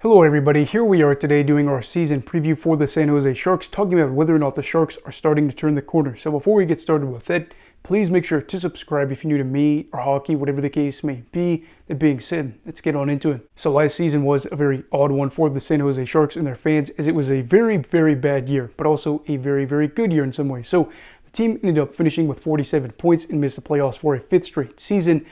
Hello everybody, here we are today doing our season preview for the San Jose Sharks, talking about whether or not the Sharks are starting to turn the corner. So before we get started with it, please make sure to subscribe if you're new to me or hockey, whatever the case may be. That being said, let's get on into it. So last season was a very odd one for the San Jose Sharks and their fans, as it was a very, very bad year, but also a very, very good year in some ways. So the team ended up finishing with 47 points and missed the playoffs for a fifth straight season.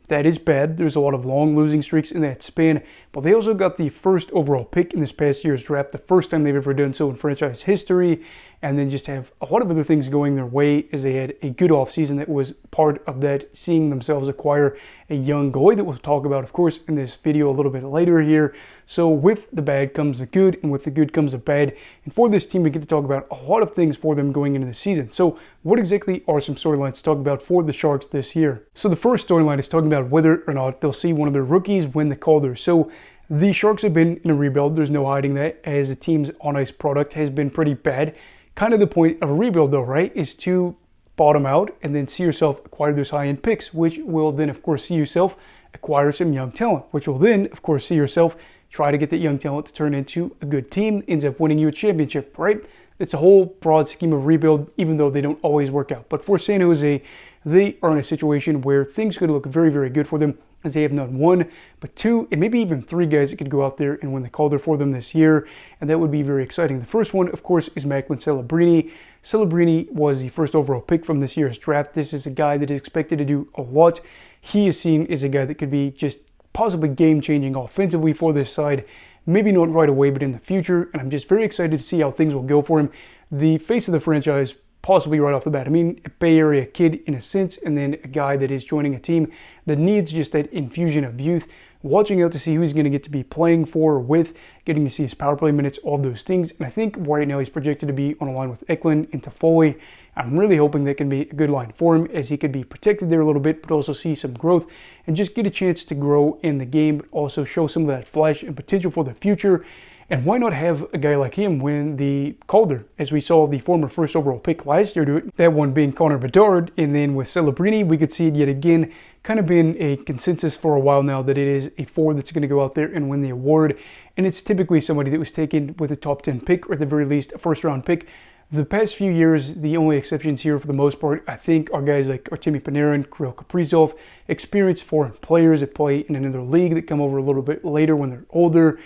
That is bad. There's a lot of long losing streaks in that span, but they also got the first overall pick in this past year's draft, the first time they've ever done so in franchise history, and then just have a lot of other things going their way as they had a good offseason that was part of that, seeing themselves acquire a young goalie that we'll talk about, of course, in this video a little bit later here. So with the bad comes the good, and with the good comes the bad. And for this team, we get to talk about a lot of things for them going into the season. So what exactly are some storylines to talk about for the Sharks this year? So the first storyline is talking about whether or not they'll see one of their rookies win the Calder. So the Sharks have been in a rebuild. There's no hiding that, as the team's on-ice product has been pretty bad. Kind of the point of a rebuild, though, right, is to bottom out and then see yourself acquire those high-end picks, which will then, of course, see yourself acquire some young talent, which will then, of course, see yourself try to get that young talent to turn into a good team, ends up winning you a championship, right? It's a whole broad scheme of rebuild, even though they don't always work out. But for San Jose, they are in a situation where things could look very, very good for them, as they have not one, but two, and maybe even three guys that could go out there and win the Calder for them this year, and that would be very exciting. The first one, of course, is Macklin Celebrini. Celebrini was the first overall pick from this year's draft. This is a guy that is expected to do a lot. He is seen as a guy that could be just possibly game-changing offensively for this side. Maybe not right away, but in the future, and I'm just very excited to see how things will go for him. The face of the franchise, possibly right off the bat. I mean, a Bay Area kid in a sense, and then a guy that is joining a team that needs just that infusion of youth, watching out to see who he's going to get to be playing for or with, getting to see his power play minutes, all those things. And I think right now he's projected to be on a line with Eklund and Toffoli. I'm really hoping that can be a good line for him, as he could be protected there a little bit, but also see some growth and just get a chance to grow in the game, but also show some of that flash and potential for the future. And why not have a guy like him win the Calder, as we saw the former first overall pick last year do it, that one being Connor Bedard. And then with Celebrini, we could see it yet again, kind of been a consensus for a while now that it is a forward that's going to go out there and win the award. And it's typically somebody that was taken with a top 10 pick, or at the very least a first round pick. The past few years, the only exceptions here for the most part, I think, are guys like Artemi Panarin, Kirill Kaprizov, experienced foreign players that play in another league that come over a little bit later when they're older.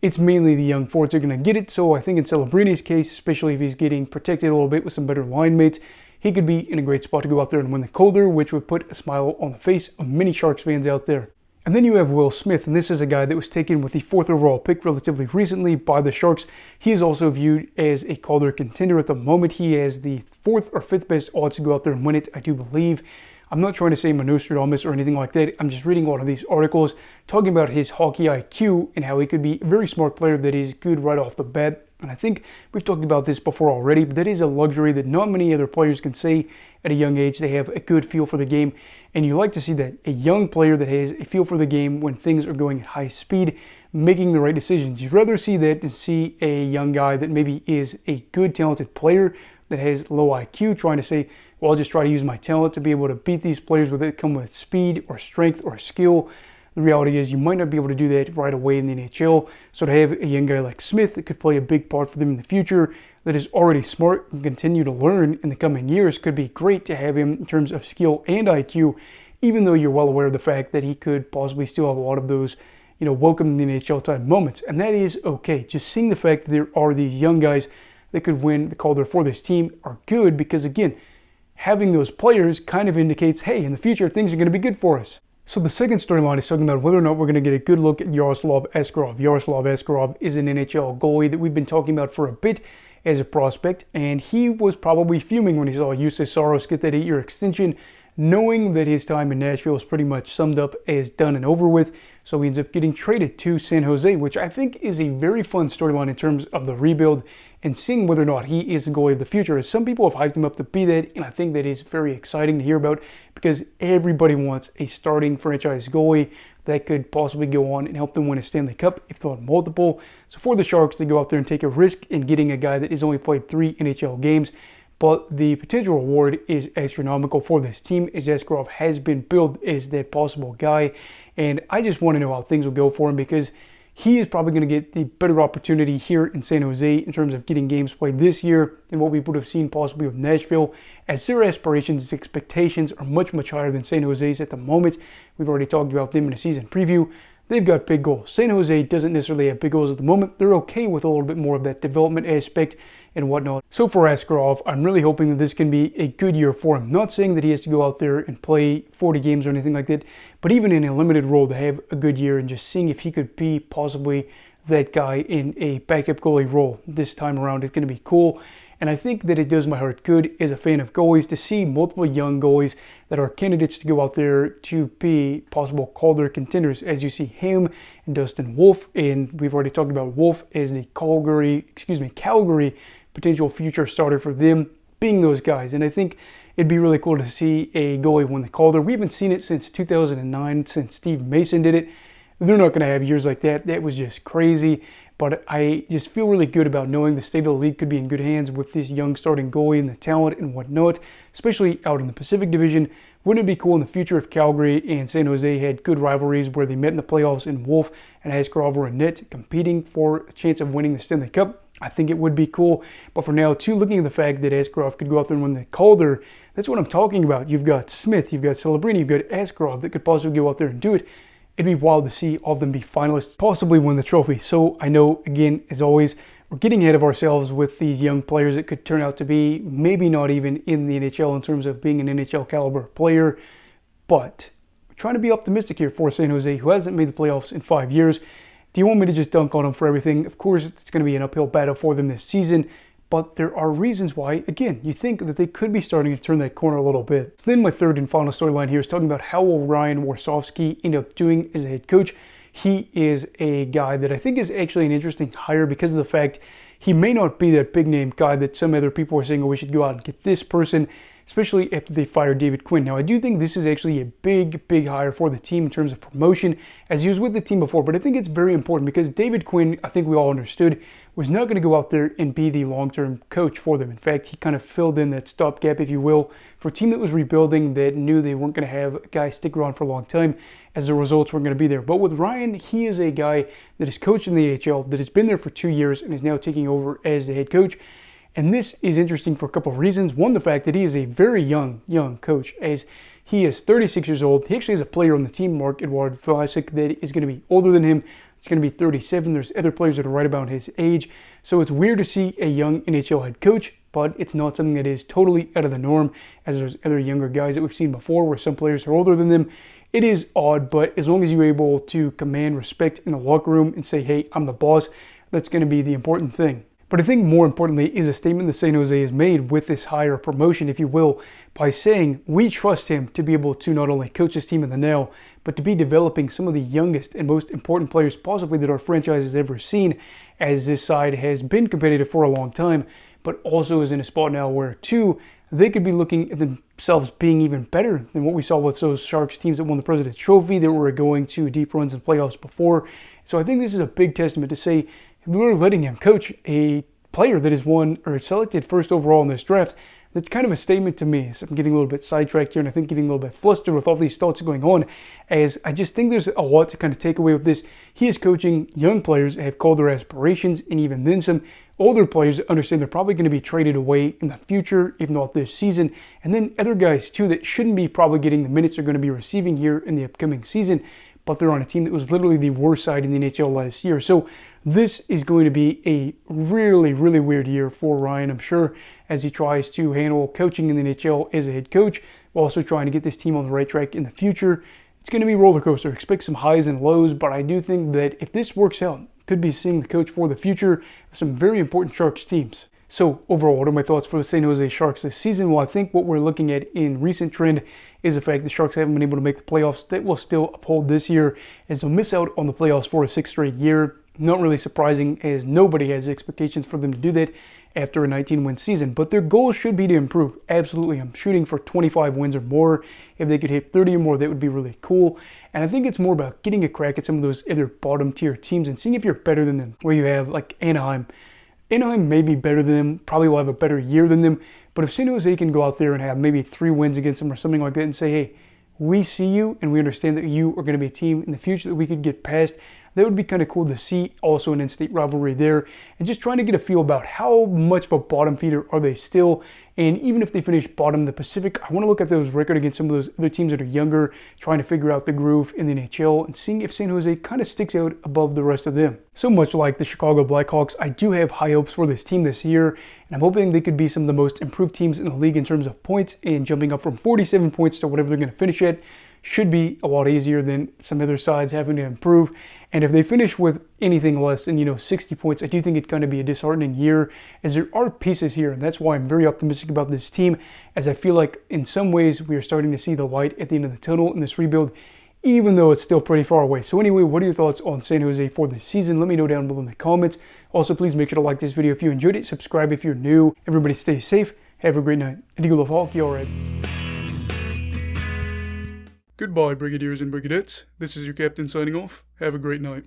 It's mainly the young forwards that are going to get it. So I think in Celebrini's case, especially if he's getting protected a little bit with some better line mates, he could be in a great spot to go out there and win the Calder, which would put a smile on the face of many Sharks fans out there. And then you have Will Smith, and this is a guy that was taken with the fourth overall pick relatively recently by the Sharks. He is also viewed as a Calder contender at the moment. He has the fourth or fifth best odds to go out there and win it, I do believe. I'm not trying to say Nostradamus or anything like that. I'm just reading a lot of these articles talking about his hockey IQ and how he could be a very smart player that is good right off the bat. And I think we've talked about this before already, but that is a luxury that not many other players can say at a young age. They have a good feel for the game, and you like to see that, a young player that has a feel for the game when things are going at high speed, making the right decisions. You'd rather see that than see a young guy that maybe is a good, talented player that has low IQ trying to say, well, I'll just try to use my talent to be able to beat these players with it, come with speed or strength or skill. The reality is you might not be able to do that right away in the NHL. So to have a young guy like Smith that could play a big part for them in the future, that is already smart and continue to learn in the coming years, could be great to have him in terms of skill and IQ, even though you're well aware of the fact that he could possibly still have a lot of those, welcome to the NHL type moments. And that is okay. Just seeing the fact that there are these young guys that could win the Calder for this team are good, because again, having those players kind of indicates, hey, in the future, things are going to be good for us. So the second storyline is talking about whether or not we're going to get a good look at Yaroslav Askarov. Yaroslav Askarov is an NHL goalie that we've been talking about for a bit as a prospect, and he was probably fuming when he saw Jussi Saros get that 8-year extension, knowing that his time in Nashville is pretty much summed up as done and over with. So he ends up getting traded to San Jose, which I think is a very fun storyline in terms of the rebuild and seeing whether or not he is the goalie of the future. As some people have hyped him up to be that, and I think that is very exciting to hear about, because everybody wants a starting franchise goalie that could possibly go on and help them win a Stanley Cup, if not multiple. So for the Sharks to go out there and take a risk in getting a guy that has only played 3 NHL games, but the potential reward is astronomical for this team, as Askarov has been billed as that possible guy. And I just want to know how things will go for him, because he is probably going to get the better opportunity here in San Jose in terms of getting games played this year than what we would have seen possibly with Nashville, as their aspirations and expectations are much, much higher than San Jose's at the moment. We've already talked about them in a season preview. They've got big goals. San Jose doesn't necessarily have big goals at the moment. They're okay with a little bit more of that development aspect and whatnot. So for Askarov, I'm really hoping that this can be a good year for him. Not saying that he has to go out there and play 40 games or anything like that, but even in a limited role to have a good year and just seeing if he could be possibly that guy in a backup goalie role this time around is going to be cool. And I think that it does my heart good as a fan of goalies to see multiple young goalies that are candidates to go out there to be possible Calder contenders, as you see him and Dustin Wolf. And we've already talked about Wolf as the Calgary potential future starter for them, being those guys. And I think it'd be really cool to see a goalie win the Calder. We haven't seen it since 2009, since Steve Mason did it. They're not going to have years like that. That was just crazy. But I just feel really good about knowing the state of the league could be in good hands with this young starting goalie and the talent and whatnot, especially out in the Pacific Division. Wouldn't it be cool in the future if Calgary and San Jose had good rivalries where they met in the playoffs and Wolf and Askarov were in net competing for a chance of winning the Stanley Cup? I think it would be cool. But for now, too, looking at the fact that Askarov could go out there and win the Calder, that's what I'm talking about. You've got Smith, you've got Celebrini, you've got Askarov that could possibly go out there and do it. It'd be wild to see all of them be finalists, possibly win the trophy. So I know, again, as always, we're getting ahead of ourselves with these young players that could turn out to be maybe not even in the NHL in terms of being an NHL caliber player. But we're trying to be optimistic here for San Jose, who hasn't made the playoffs in 5 years. Do you want me to just dunk on them for everything? Of course, it's going to be an uphill battle for them this season. But there are reasons why, again, you think that they could be starting to turn that corner a little bit. So then my third and final storyline here is talking about how will Ryan Warsofsky end up doing as a head coach. He is a guy that I think is actually an interesting hire because of the fact he may not be that big name guy that some other people are saying, oh, we should go out and get this person, especially after they fired David Quinn. Now, I do think this is actually a big, big hire for the team in terms of promotion, as he was with the team before. But I think it's very important because David Quinn, I think we all understood, was not going to go out there and be the long-term coach for them. In fact, he kind of filled in that stopgap, if you will, for a team that was rebuilding that knew they weren't going to have a guy stick around for a long time as the results weren't going to be there. But with Ryan, he is a guy that is coaching the AHL, that has been there for 2 years and is now taking over as the head coach. And this is interesting for a couple of reasons. One, the fact that he is a very young coach, as he is 36 years old. He actually has a player on the team, Mark Edward Vlasic, that is going to be older than him. It's going to be 37. There's other players that are right about his age. So it's weird to see a young NHL head coach, but it's not something that is totally out of the norm, as there's other younger guys that we've seen before where some players are older than them. It is odd, but as long as you're able to command respect in the locker room and say, hey, I'm the boss, that's going to be the important thing. But I think more importantly is a statement that San Jose has made with this hire promotion, if you will, by saying we trust him to be able to not only coach his team in the now, but to be developing some of the youngest and most important players possibly that our franchise has ever seen, as this side has been competitive for a long time, but also is in a spot now where, too, they could be looking at themselves being even better than what we saw with those Sharks teams that won the President's Trophy, that were going to deep runs in playoffs before. So I think this is a big testament to say, we're letting him coach a player that is won or selected first overall in this draft. That's kind of a statement to me. So I'm getting a little bit sidetracked here, and I think getting a little bit flustered with all these thoughts going on, as I just think there's a lot to kind of take away with this. He is coaching young players that have called their aspirations, and even then some older players that understand they're probably going to be traded away in the future, if not this season. And then other guys too that shouldn't be probably getting the minutes they're going to be receiving here in the upcoming season, but they're on a team that was literally the worst side in the NHL last year. So this is going to be a really, really weird year for Ryan, I'm sure, as he tries to handle coaching in the NHL as a head coach, while also trying to get this team on the right track in the future. It's going to be a roller coaster. Expect some highs and lows, but I do think that if this works out, could be seeing the coach for the future of some very important Sharks teams. So overall, what are my thoughts for the San Jose Sharks this season? Well, I think what we're looking at in recent trend is the fact the Sharks haven't been able to make the playoffs. That will still uphold this year, as they'll miss out on the playoffs for a 6th straight year. Not really surprising, as nobody has expectations for them to do that after a 19-win season. But their goal should be to improve. Absolutely, I'm shooting for 25 wins or more. If they could hit 30 or more, that would be really cool. And I think it's more about getting a crack at some of those other bottom-tier teams and seeing if you're better than them, where you have like Anaheim. Anaheim may be better than them, probably will have a better year than them, but if San Jose can go out there and have maybe 3 wins against them or something like that and say, hey, we see you and we understand that you are going to be a team in the future that we could get past, That would be kind of cool to see. Also an in-state rivalry there, and just trying to get a feel about how much of a bottom feeder are they still. And even if they finish bottom in the Pacific, I want to look at those record against some of those other teams that are younger, trying to figure out the groove in the NHL and seeing if San Jose kind of sticks out above the rest of them. So much like the Chicago Blackhawks, I do have high hopes for this team this year, and I'm hoping they could be some of the most improved teams in the league in terms of points, and jumping up from 47 points to whatever they're going to finish at should be a lot easier than some other sides having to improve. And if they finish with anything less than 60 points, I do think it's going to be a disheartening year, as there are pieces here, and that's why I'm very optimistic about this team, as I feel like in some ways we are starting to see the light at the end of the tunnel in this rebuild, even though it's still pretty far away. So anyway, what are your thoughts on San Jose for this season? Let me know down below in the comments. Also, please make sure to like this video if you enjoyed it, subscribe if you're new. Everybody stay safe, have a great night, and Eagle of Hockey, alright. Goodbye, Brigadiers and Brigadettes. This is your captain signing off. Have a great night.